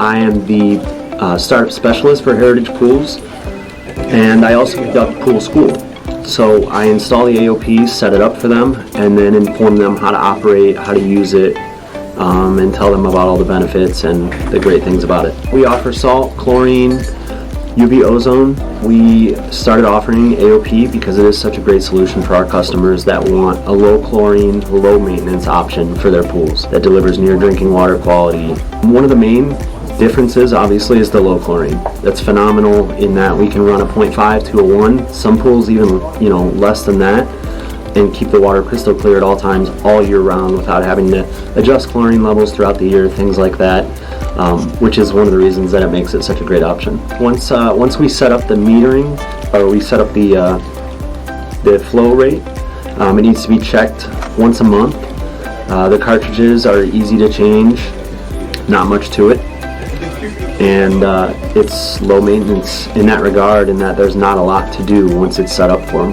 I am the startup specialist for Heritage Pools, and I also conduct pool school. So I install the AOP, set it up for them, and then inform them how to operate, how to use it, and tell them about all the benefits and the great things about it. We offer salt, chlorine, UV ozone. We started offering AOP because it is such a great solution for our customers that want a low chlorine, low maintenance option for their pools that delivers near drinking water quality. One of the main differences obviously is the low chlorine. That's phenomenal in that we can run a 0.5 to a 1, some pools even less than that, and keep the water crystal clear at all times all year round without having to adjust chlorine levels throughout the year, things like that, which is one of the reasons that it makes it such a great option. Once we set up the metering, or we set up the flow rate, it needs to be checked once a month. The cartridges are easy to change, not much to it, and it's low maintenance in that regard, in that there's not a lot to do once it's set up for them.